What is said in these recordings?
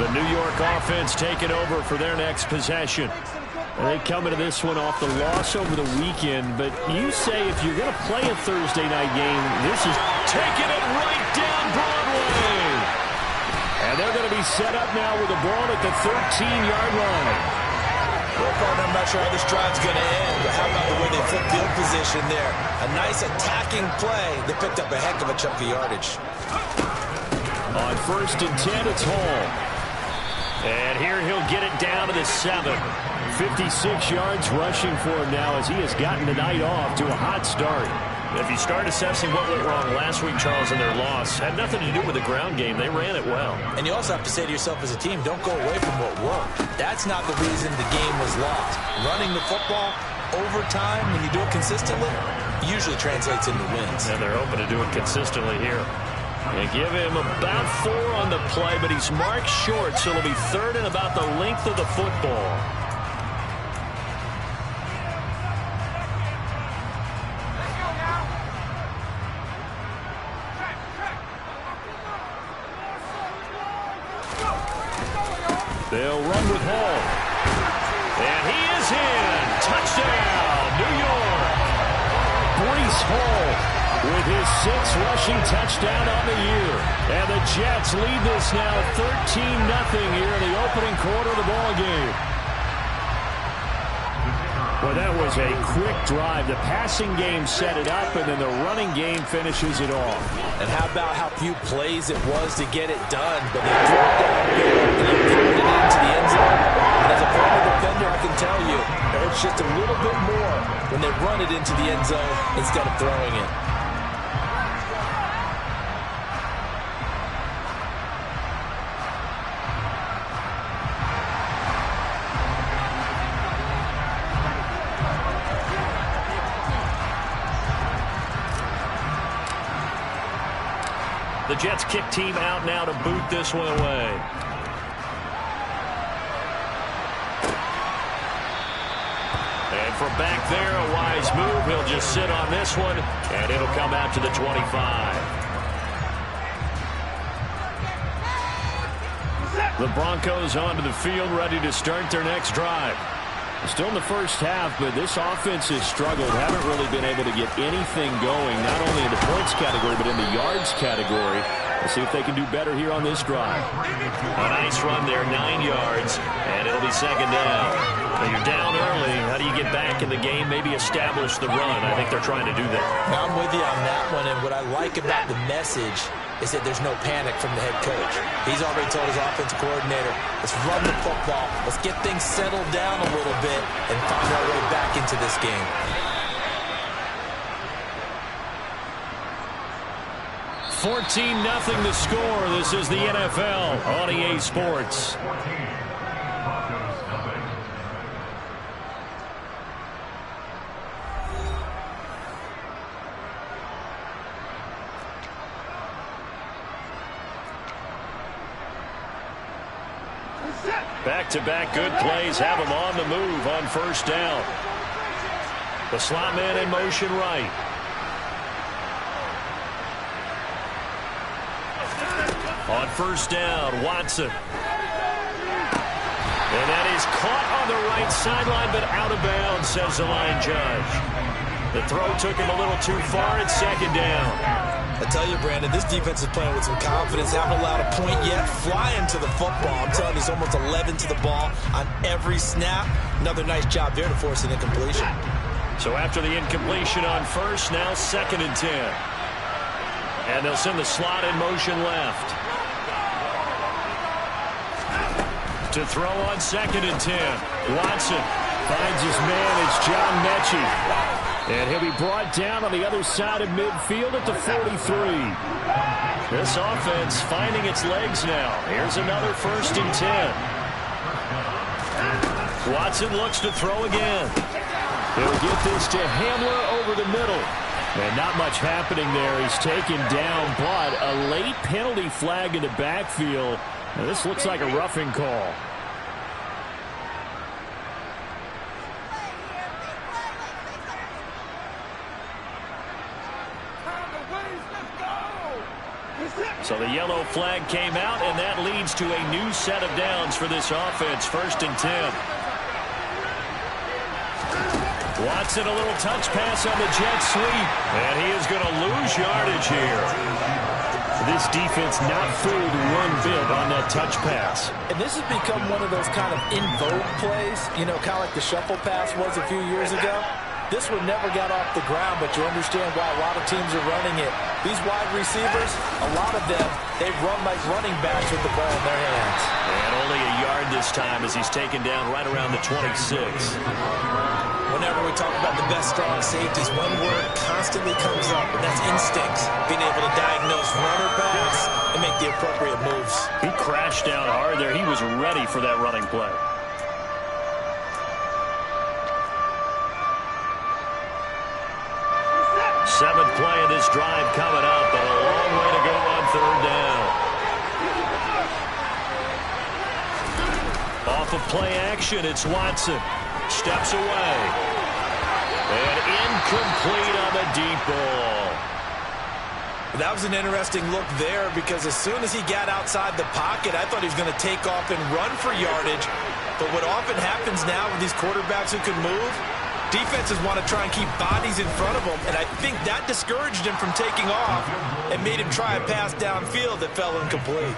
The New York offense taking over for their next possession. They come into this one off the loss over the weekend, but you say if you're going to play a Thursday night game, this is taking it right down Broadway. And they're going to be set up now with the ball at the 13-yard line. Well, partner, I'm not sure how this drive's going to end, but how about the way they flip field position there? A nice attacking play. They picked up a heck of a chunk of yardage. On 1st and 10, it's Hall. And here he'll get it down to the 7. 56 yards rushing for him now as he has gotten the night off to a hot start. If you start assessing what went wrong last week, Charles, in their loss, had nothing to do with the ground game. They ran it well. And you also have to say to yourself as a team, don't go away from what worked. That's not the reason the game was lost. Running the football over time, when you do it consistently, usually translates into wins. And they're hoping to do it consistently here. They give him about 4 on the play, but he's marked short, so it'll be 3rd and about the length of the football. They'll run with Hall. And he is in. Touchdown, New York. Breece Hall with his 6th rushing touchdown on the year. And the Jets lead this now 13-0 here in the opening quarter of the ball game. Well, that was a quick drive. The passing game set it up, and then the running game finishes it off. And how about how few plays it was to get it done? But they dropped it and they threw it into the end zone. And as a former defender, I can tell you, it hurts just a little bit more when they run it into the end zone instead of throwing it. The Jets kick team out now to boot this one away. And from back there, a wise move. He'll just sit on this one, and it'll come out to the 25. The Broncos onto the field, ready to start their next drive. Still in the first half, but this offense has struggled. Haven't really been able to get anything going, not only in the points category, but in the yards category. Let's see if they can do better here on this drive. A nice run there, 9 yards, and it'll be 2nd down. When you're down early, how do you get back in the game, maybe establish the run? I think they're trying to do that. Now, I'm with you on that one, and what I like about the message is that there's no panic from the head coach. He's already told his offensive coordinator, let's run the football, let's get things settled down a little bit and find our way back into this game. $14-0 to score. This is the NFL on EA Sports. Back-to-back good plays have him on the move on 1st down. The slot man in motion right. On 1st down, Watson. And that is caught on the right sideline, but out of bounds, says the line judge. The throw took him a little too far. It's 2nd down. I tell you, Brandon, this defense is playing with some confidence. They haven't allowed a point yet. Flying to the football. I'm telling you, he's almost 11 to the ball on every snap. Another nice job there to force an incompletion. So after the incompletion on 1st, now 2nd and 10. And they'll send the slot in motion left. To throw on 2nd and 10. Watson finds his man. It's John Mechie. And he'll be brought down on the other side of midfield at the 43. This offense finding its legs now. Here's another 1st and 10. Watson looks to throw again. He'll get this to Hamler over the middle. And not much happening there. He's taken down, but a late penalty flag in the backfield. Now this looks like a roughing call. So the yellow flag came out, and that leads to a new set of downs for this offense. 1st and 10. Watson, a little touch pass on the jet sweep, and he is going to lose yardage here. This defense not fooled one bit on that touch pass. And this has become one of those kind of in vogue plays, you know, kind of like the shuffle pass was a few years ago. This one never got off the ground, but you understand why a lot of teams are running it. These wide receivers, a lot of them, they run like running backs with the ball in their hands. And only a yard this time as he's taken down right around the 26. Whenever we talk about the best strong safeties, one word constantly comes up, and that's instincts. Being able to diagnose run or pass and make the appropriate moves. He crashed down hard there. He was ready for that running play. Seventh play of this drive coming up, but a long way to go on 3rd down. Off of play action, it's Watson. Steps away. And incomplete on the deep ball. That was an interesting look there because as soon as he got outside the pocket, I thought he was going to take off and run for yardage. But what often happens now with these quarterbacks who can move, defenses want to try and keep bodies in front of them, and I think that discouraged him from taking off and made him try a pass downfield that fell incomplete.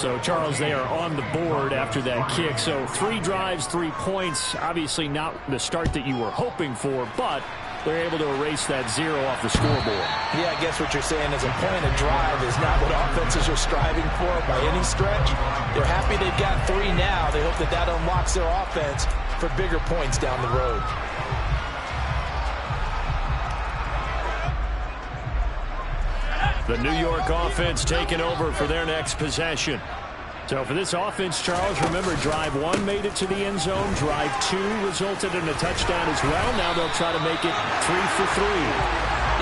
So, Charles, they are on the board after that kick. So 3 drives, 3 points. Obviously not the start that you were hoping for, but they're able to erase that 0 off the scoreboard. Yeah, I guess what you're saying is a point of drive is not what offenses are striving for by any stretch. They're happy they've got 3 now. They hope that that unlocks their offense for bigger points down the road. The New York offense taking over for their next possession. So for this offense, Charles, remember, drive 1 made it to the end zone. Drive 2 resulted in a touchdown as well. Now they'll try to make it 3 for 3.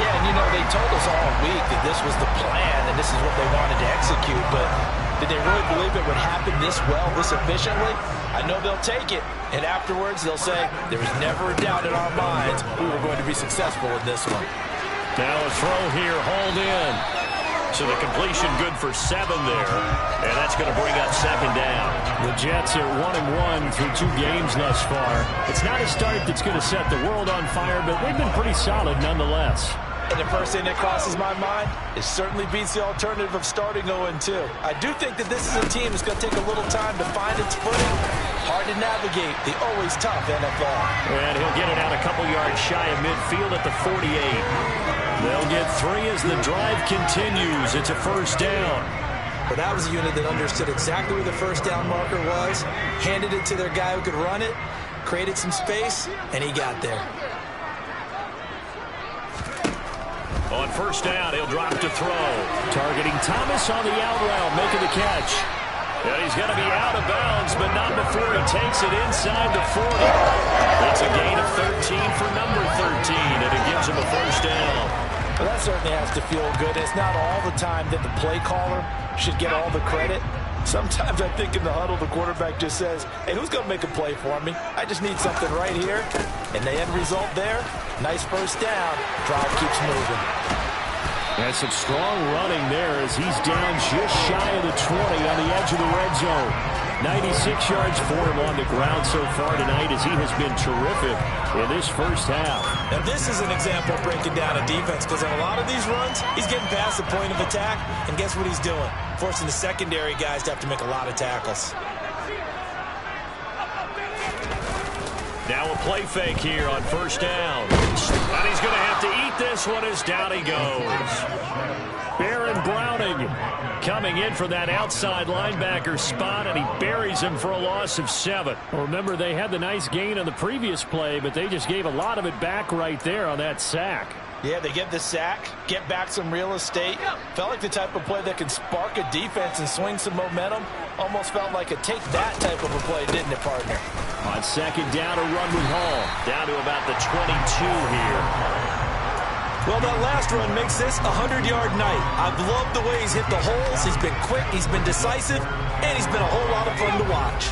Yeah, and you know, they told us all week that this was the plan and this is what they wanted to execute, but did they really believe it would happen this well, this efficiently? I know they'll take it, and afterwards they'll say, there was never a doubt in our minds we were going to be successful in this one. Now a throw here, hauled in. So the completion good for 7 there, and that's going to bring up 2nd down. The Jets are 1-1 through 2 games thus far. It's not a start that's going to set the world on fire, but they've been pretty solid nonetheless. And the first thing that crosses my mind, it certainly beats the alternative of starting 0-2. I do think that this is a team that's going to take a little time to find its footing. Hard to navigate the always tough NFL. And he'll get it out a couple yards shy of midfield at the 48. They'll get 3 as the drive continues. It's a 1st down. But that was a unit that understood exactly where the 1st down marker was, handed it to their guy who could run it, created some space, and he got there. On 1st down, he'll drop to throw. Targeting Thomas on the out route, making the catch. And he's going to be out of bounds, but not before he takes it inside the 40. It's a gain of 13 for number 13, and it gives him a 1st down. Well, that certainly has to feel good. It's not all the time that the play caller should get all the credit. Sometimes I think in the huddle, the quarterback just says, hey, who's going to make a play for me? I just need something right here. And the end result there, nice 1st down. Drive keeps moving. That's some strong running there as he's down just shy of the 20 on the edge of the red zone. 96 yards for him on the ground so far tonight as he has been terrific in this 1st half. Now this is an example of breaking down a defense because on a lot of these runs, he's getting past the point of attack, and guess what he's doing? Forcing the secondary guys to have to make a lot of tackles. Now a play fake here on 1st down. And he's going to have to eat this one as down he goes. Baron Browning coming in for that outside linebacker spot, and he buries him for a loss of 7. Well, remember, they had the nice gain on the previous play, but they just gave a lot of it back right there on that sack. Yeah, they get the sack, get back some real estate. Felt like the type of play that can spark a defense and swing some momentum. Almost felt like a take-that type of a play, didn't it, partner? On 2nd down, a run with Hall. Down to about the 22 here. Well, that last run makes this a 100-yard night. I've loved the way he's hit the holes. He's been quick, he's been decisive, and he's been a whole lot of fun to watch.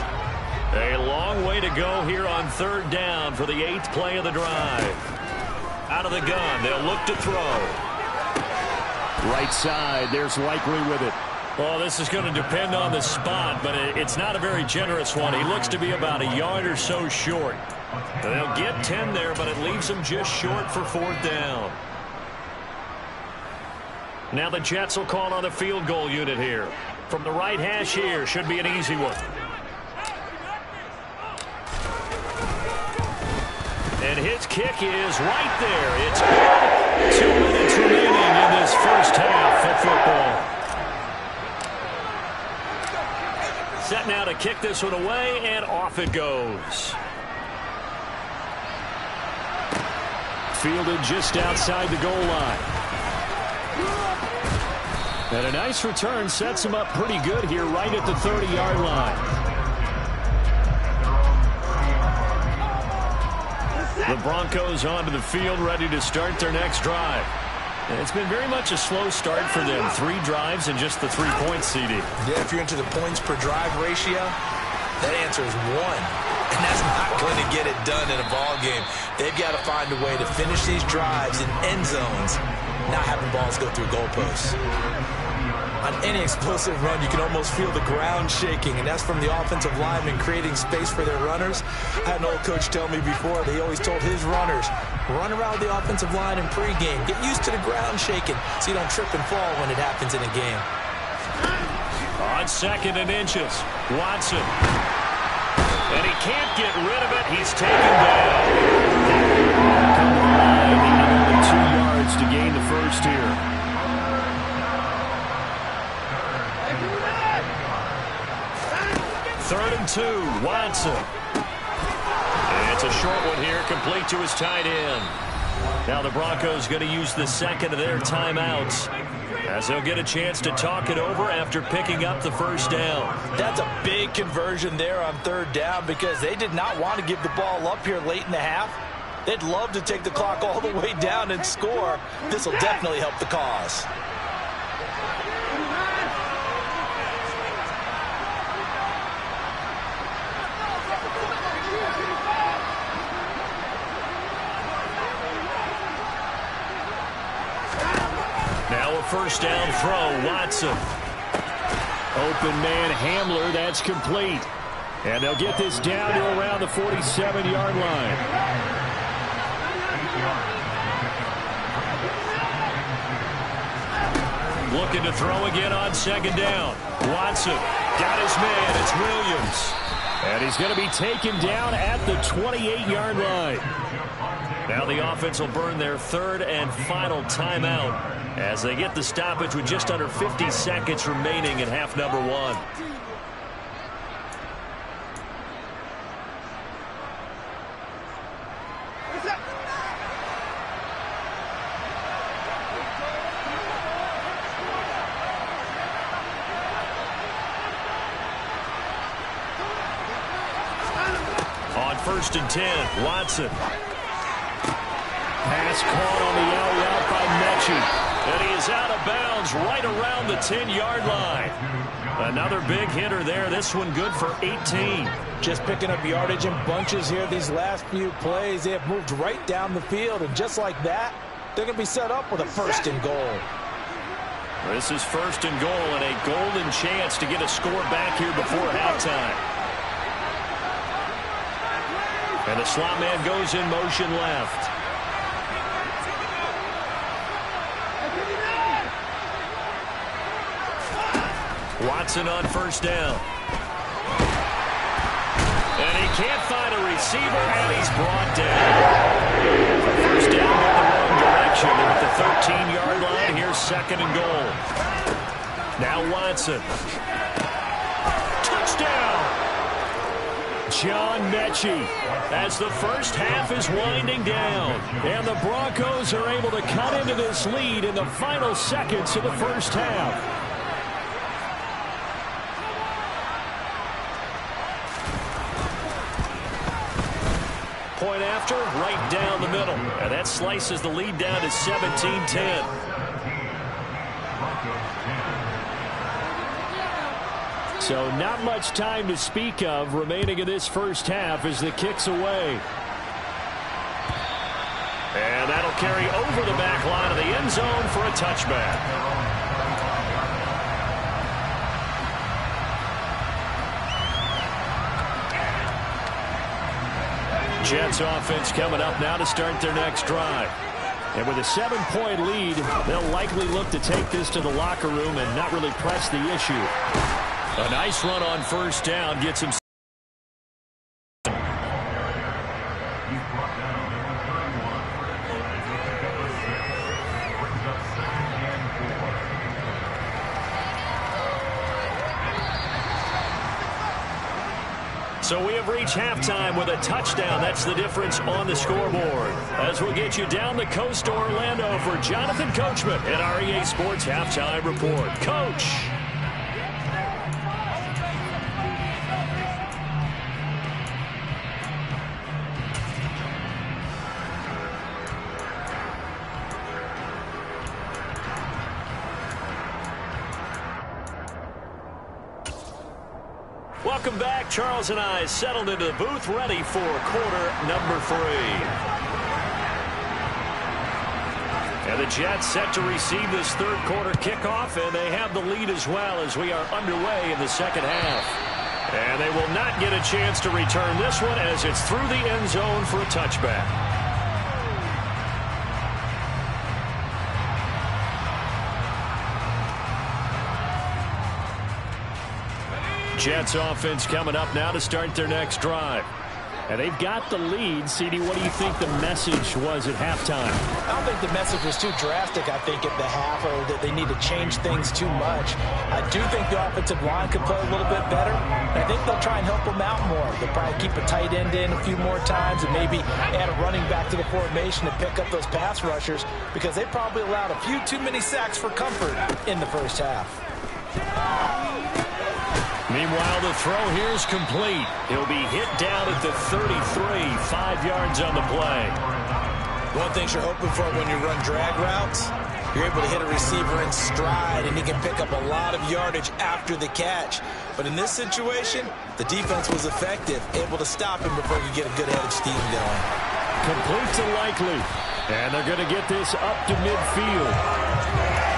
A long way to go here on 3rd down for the 8th play of the drive. Out of the gun, they'll look to throw. Right side, there's Likely with it. Well, this is going to depend on the spot, but it's not a very generous one. He looks to be about a yard or so short. They'll get 10 there, but it leaves them just short for fourth down. Now the Jets will call on the field goal unit here. From the right hash here, should be an easy one. And his kick is right there. It's good. 2 minutes remaining in this first half of football. Set now to kick this one away, and off it goes. Fielded just outside the goal line. And a nice return sets him up pretty good here right at the 30-yard line. The Broncos onto the field, ready to start their next drive. And it's been very much a slow start for them. 3 drives and just the 3 points, CD. Yeah, if you're into the points per drive ratio, that answer is 1. And that's not going to get it done in a ball game. They've got to find a way to finish these drives in end zones, not having balls go through goalposts. On any explosive run, you can almost feel the ground shaking, and that's from the offensive linemen creating space for their runners. I had an old coach tell me before, they always told his runners, run around the offensive line in pregame. Get used to the ground shaking so you don't trip and fall when it happens in a game. On 2nd and inches, Watson. And he can't get rid of it. He's taken down. Come on, he needed 2 yards to gain the first here. 3rd and 2, Watson. And it's a short one here, complete to his tight end. Now the Broncos going to use the second of their timeouts as they'll get a chance to talk it over after picking up the first down. That's a big conversion there on 3rd down because they did not want to give the ball up here late in the half. They'd love to take the clock all the way down and score. This will definitely help the cause. Now a first down throw, Watson. Open man Hamler, that's complete. And they'll get this down to around the 47-yard line. Looking to throw again on 2nd down. Watson got his man, it's Williams. And he's going to be taken down at the 28-yard line. Now the offense will burn their 3rd and final timeout as they get the stoppage with just under 50 seconds remaining in half number 1. On 1st and 10, Watson. Pass caught on the out route by Mechie. And he is out of bounds right around the 10-yard line. Another big hitter there. This one good for 18. Just picking up yardage in bunches here these last few plays. They have moved right down the field. And just like that, they're going to be set up with a 1st and goal. This is 1st and goal and a golden chance to get a score back here before halftime. And the slot man goes in motion left. Watson on 1st down. And he can't find a receiver, and he's brought down. First down in the wrong direction. And at the 13-yard line, here's 2nd and goal. Now Watson. Touchdown! John Mechie as the first half is winding down. And the Broncos are able to cut into this lead in the final seconds of the first half. Point after, right down the middle. And that slices the lead down to 17-10. So not much time to speak of remaining in this first half as the kick's away. And that'll carry over the back line of the end zone for a touchback. Jets offense coming up now to start their next drive. And with a 7-point lead, they'll likely look to take this to the locker room and not really press the issue. A nice run on first down gets him. So we have reached halftime with a touchdown. That's the difference on the scoreboard. As we'll get you down the coast to Orlando for Jonathan Coachman at our EA Sports Halftime Report. Coach. Welcome back. Charles and I settled into the booth, ready for quarter number 3. And the Jets set to receive this third quarter kickoff, and they have the lead as well as we are underway in the second half. And they will not get a chance to return this one as it's through the end zone for a touchback. Jets offense coming up now to start their next drive. And they've got the lead. CD, what do you think the message was at halftime? I don't think the message was too drastic, I think, at the half, or that they need to change things too much. I do think the offensive line could play a little bit better. I think they'll try and help them out more. They'll probably keep a tight end in a few more times and maybe add a running back to the formation to pick up those pass rushers, because they probably allowed a few too many sacks for comfort in the first half. Meanwhile, the throw here is complete. He'll be hit down at the 33, 5 yards on the play. One thing you're hoping for when you run drag routes, you're able to hit a receiver in stride, and he can pick up a lot of yardage after the catch. But in this situation, the defense was effective, able to stop him before you get a good head of steam going. Complete to Likely. And they're going to get this up to midfield.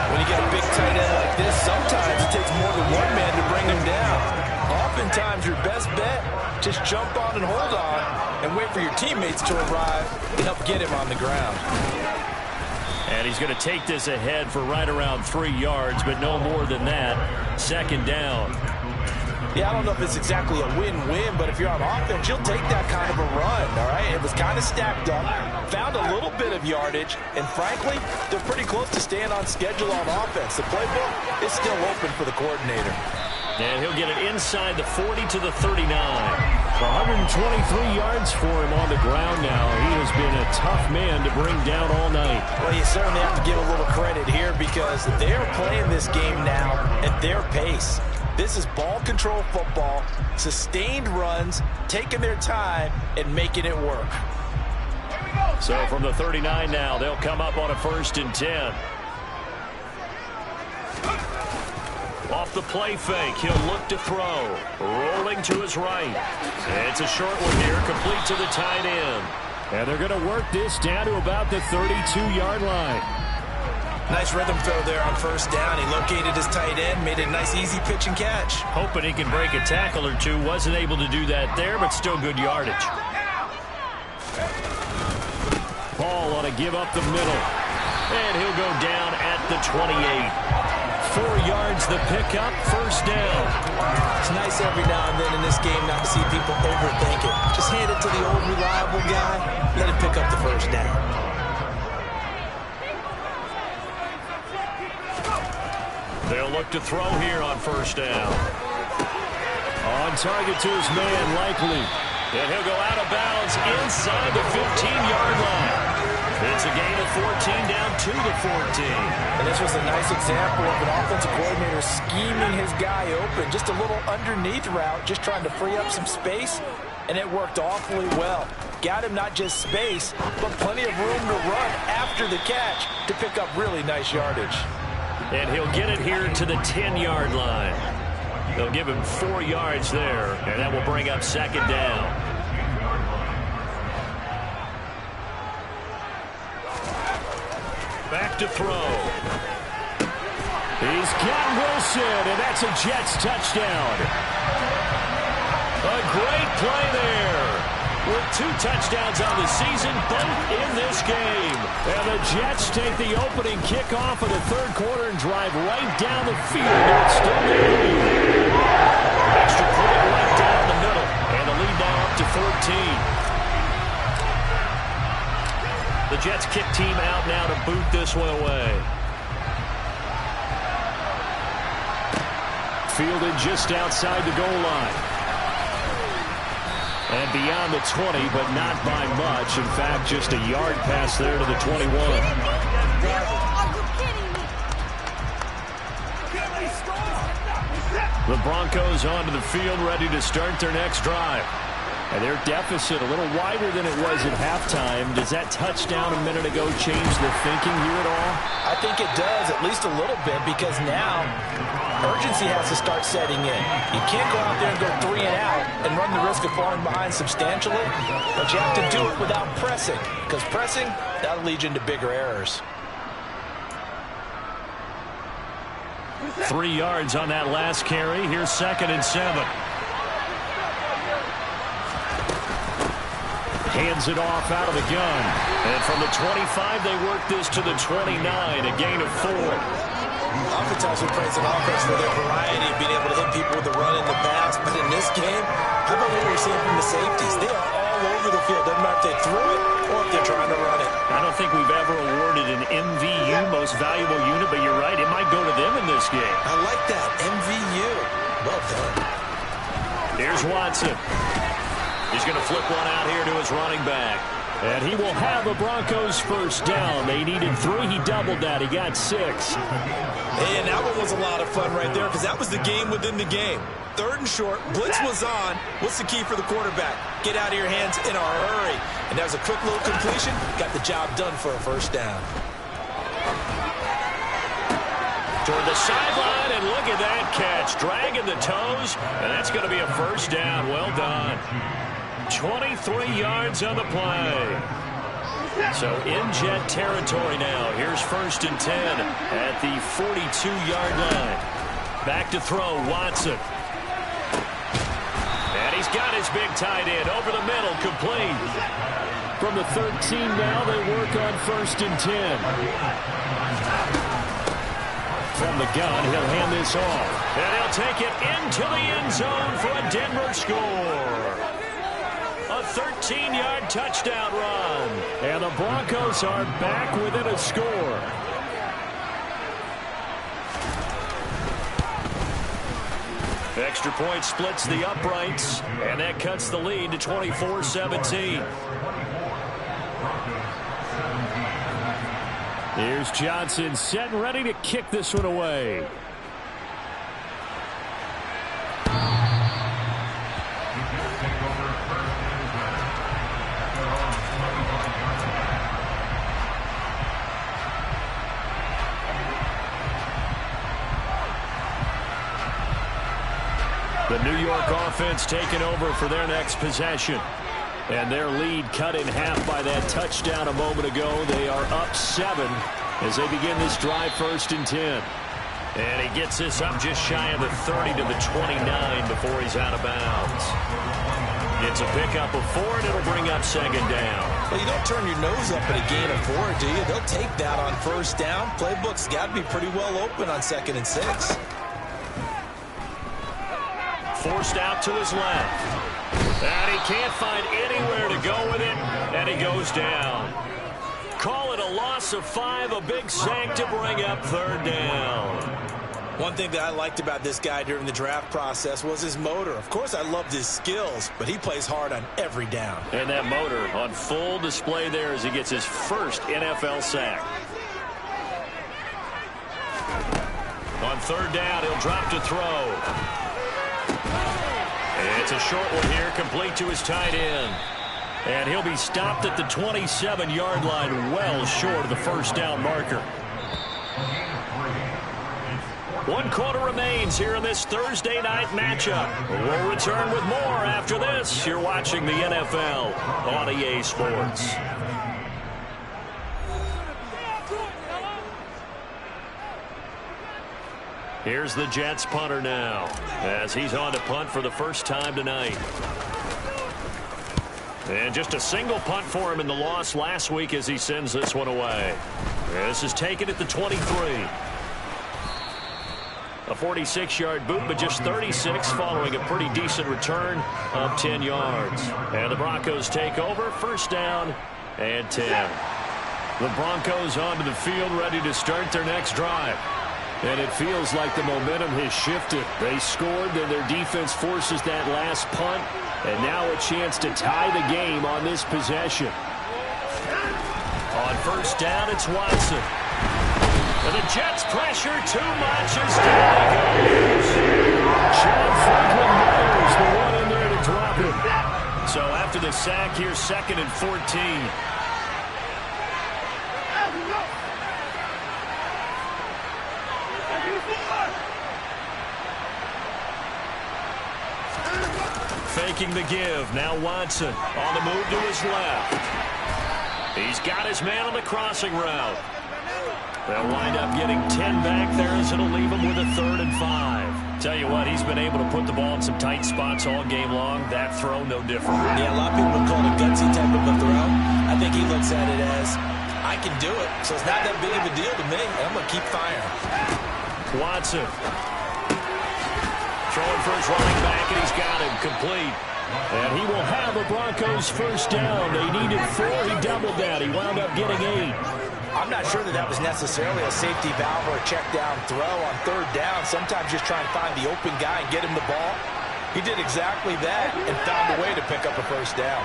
When you get a big tight end like this, sometimes it takes more than one man to bring him down. Oftentimes, your best bet, just jump on and hold on and wait for your teammates to arrive to help get him on the ground. And he's going to take this ahead for right around 3 yards, but no more than that. Second down. Yeah, I don't know if it's exactly a win-win, but if you're on offense, you'll take that kind of a run, all right? It was kind of stacked up, found a little bit of yardage, and frankly, they're pretty close to staying on schedule on offense. The playbook is still open for the coordinator. And he'll get it inside the 40 to the 39. 123 yards for him on the ground now. He has been a tough man to bring down all night. Well, you certainly have to give a little credit here, because they're playing this game now at their pace. This is ball control football, sustained runs, taking their time and making it work. So from the 39 now, they'll come up on a 1st and 10. Off the play fake, he'll look to throw. Rolling to his right. It's a short one here, complete to the tight end. And they're going to work this down to about the 32-yard line. Nice rhythm throw there on first down. He located his tight end, made a nice easy pitch and catch. Hoping he can break a tackle or two. Wasn't able to do that there, but still good yardage. Ball ought to give up the middle. And he'll go down at the 28. 4 yards the pickup, first down. It's nice every now and then in this game not to see people overthink it. Just hand it to the old reliable guy, let him pick up the first down. They'll look to throw here on first down. On target to his man, Likely. And he'll go out of bounds inside the 15-yard line. It's a gain of 14 down to the 14. And this was a nice example of an offensive coordinator scheming his guy open. Just a little underneath route, just trying to free up some space, and it worked awfully well. Got him not just space, but plenty of room to run after the catch to pick up really nice yardage. And he'll get it here to the 10-yard line. They'll give him 4 yards there, and that will bring up second down. Back to throw. He's got Wilson, and that's a Jets touchdown. A great play there. With 2 touchdowns on the season, both in this game. And the Jets take the opening kickoff of the third quarter and drive right down the field. It's still there. Extra point right down the middle. And the lead now up to 14. The Jets kick team out now to boot this one away. Fielded just outside the goal line. And beyond the 20, but not by much. In fact, just a yard pass there to the 21. The Broncos onto the field, ready to start their next drive. And their deficit a little wider than it was at halftime. Does that touchdown a minute ago change the thinking here at all? I think it does, at least a little bit, because now urgency has to start setting in. You can't go out there and go 3 and out and run the risk of falling behind substantially, but you have to do it without pressing, because pressing, that'll lead you into bigger errors. 3 yards on that last carry. Here's 2nd and 7. Hands it off out of the gun. And from the 25, they work this to the 29, a gain of 4. Oftentimes we praise an offense for their variety of being able to hit people with the run in the pass, but in this game, how about what we're seeing from the safeties? They are all over the field. Doesn't matter if they threw it or if they're trying to run it. I don't think we've ever awarded an MVU, most valuable unit, but you're right, it might go to them in this game. I like that, MVU. Well done. Here's Watson. He's going to flip one out here to his running back. And he will have the Broncos first down. They needed 3. He doubled that. He got 6. Hey, and that one was a lot of fun right there because that was the game within the game. 3rd and short. Blitz was on. What's the key for the quarterback? Get out of your hands in a hurry. And that was a quick little completion. Got the job done for a first down. Toward the sideline, and look at that catch. Dragging the toes, and that's going to be a first down. Well done. 23 yards on the play. So in Jet territory now. Here's 1st and 10 at the 42-yard line. Back to throw, Watson. And he's got his big tight end over the middle, complete. From the 13 now, they work on 1st and 10. From the gun, he'll hand this off. And he'll take it into the end zone for a Denver score. A 13-yard touchdown run. And the Broncos are back within a score. Extra point splits the uprights, and that cuts the lead to 24-17. Here's Johnson set and ready to kick this one away. The New York offense taking over for their next possession. And their lead cut in half by that touchdown a moment ago. They are up 7 as they begin this drive 1st and 10. And he gets this up just shy of the 30 to the 29 before he's out of bounds. Gets a pickup of 4, and it'll bring up 2nd down. Well, you don't turn your nose up at a gain of 4, do you? They'll take that on 1st down. Playbook's got to be pretty well open on 2nd and 6. Forced out to his left. And he can't find anywhere to go with it, and he goes down. Call it a loss of 5, a big sack to bring up 3rd down. One thing that I liked about this guy during the draft process was his motor. Of course, I loved his skills, but he plays hard on every down. And that motor on full display there as he gets his first NFL sack. On 3rd down, he'll drop to throw. It's a short one here, complete to his tight end. And he'll be stopped at the 27-yard line, well short of the 1st down marker. 1 quarter remains here in this Thursday night matchup. We'll return with more after this. You're watching the NFL on EA Sports. Here's the Jets punter now, as he's on to punt for the first time tonight. And just a single punt for him in the loss last week as he sends this one away. This is taken at the 23. A 46-yard boot, but just 36 following a pretty decent return of 10 yards. And the Broncos take over, first down and 10. The Broncos onto the field, ready to start their next drive. And it feels like the momentum has shifted. They scored, then their defense forces that last punt. And now a chance to tie the game on this possession. On first down, it's Watson. And the Jets pressure too much as down he goes. John Franklin Myers, the one in there to drop him. So after the sack, here's 2nd and 14. Faking the give. Now Watson on the move to his left. He's got his man on the crossing route. They'll wind up getting 10 back there as it'll leave him with a 3rd and 5. Tell you what, he's been able to put the ball in some tight spots all game long. That throw, no different. Yeah, a lot of people would call it a gutsy type of a throw. I think he looks at it as, I can do it. So it's not that big of a deal to me. I'm going to keep firing. Watson. Throwing for his running back, and he's got him complete. And he will have a Broncos first down. They needed 4. He doubled that. He wound up getting 8. I'm not sure that was necessarily a safety valve or a check down throw on 3rd down. Sometimes just try and find the open guy and get him the ball. He did exactly that and found a way to pick up a first down.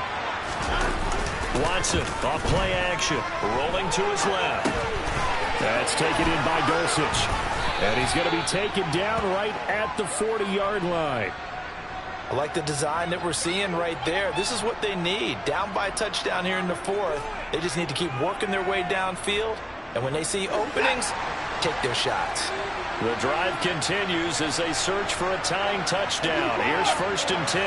Watson off play action, rolling to his left. That's taken in by Dulcich. And he's going to be taken down right at the 40-yard line. I like the design that we're seeing right there. This is what they need. Down by a touchdown here in the 4th. They just need to keep working their way downfield. And when they see openings, take their shots. The drive continues as they search for a tying touchdown. Here's 1st and 10.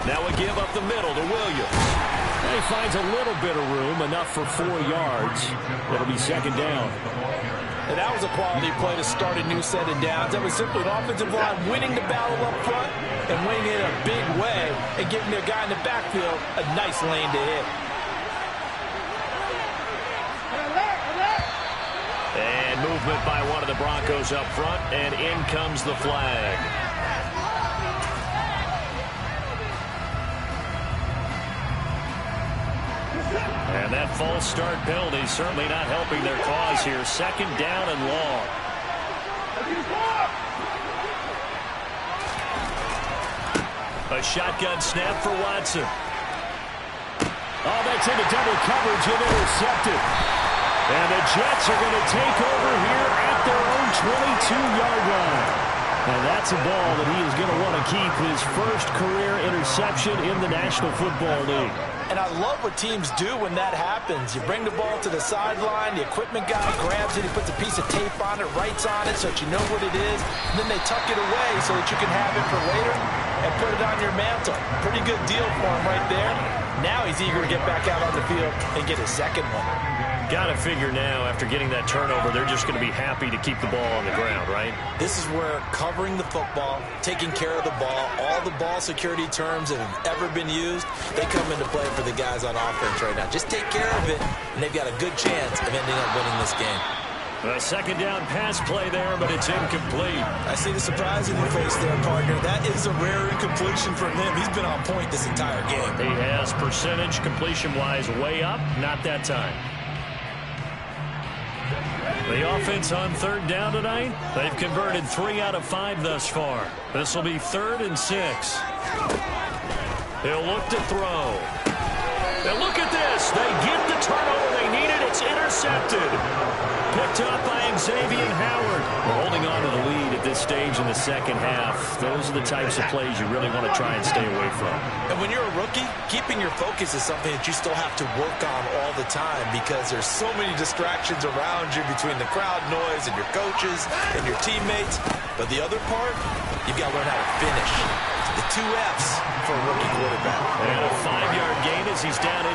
Now a give up the middle to Williams. And he finds a little bit of room, enough for 4 yards. It'll be 2nd down. And that was a quality play to start a new set of downs. That was simply an offensive line winning the battle up front and winning it in a big way and giving their guy in the backfield a nice lane to hit. And movement by one of the Broncos up front, and in comes the flag. And that false start penalty certainly not helping their cause here. 2nd down and long. A shotgun snap for Watson. Oh, that's into double coverage and intercepted. And the Jets are going to take over here at their own 22-yard line. And that's a ball that he is going to want to keep, his first career interception in the National Football League. And I love what teams do when that happens. You bring the ball to the sideline, the equipment guy grabs it, he puts a piece of tape on it, writes on it so that you know what it is, and then they tuck it away so that you can have it for later and put it on your mantle. Pretty good deal for him right there. Now he's eager to get back out on the field and get his 2nd one. Got to figure now, after getting that turnover, they're just going to be happy to keep the ball on the ground, right? This is where covering the football, taking care of the ball, all the ball security terms that have ever been used, they come into play for the guys on offense right now. Just take care of it, and they've got a good chance of ending up winning this game. A 2nd down pass play there, but it's incomplete. I see the surprise in your face there, partner. That is a rare incompletion for him. He's been on point this entire game. He has percentage completion-wise way up, not that time. The offense on 3rd down tonight, they've converted 3 out of 5 thus far. This will be 3rd and 6. They'll look to throw. And look at this. They get the turnover they needed. It's intercepted. Picked up by Xavier Howard. We're holding on to the lead at this stage in the 2nd half. Those are the types of plays you really want to try and stay away from. And when you're a rookie, keeping your focus is something that you still have to work on all the time because there's so many distractions around you between the crowd noise and your coaches and your teammates. But the other part, you've got to learn how to finish. The 2 Fs for a rookie quarterback. And a 5-yard gain as he's down in.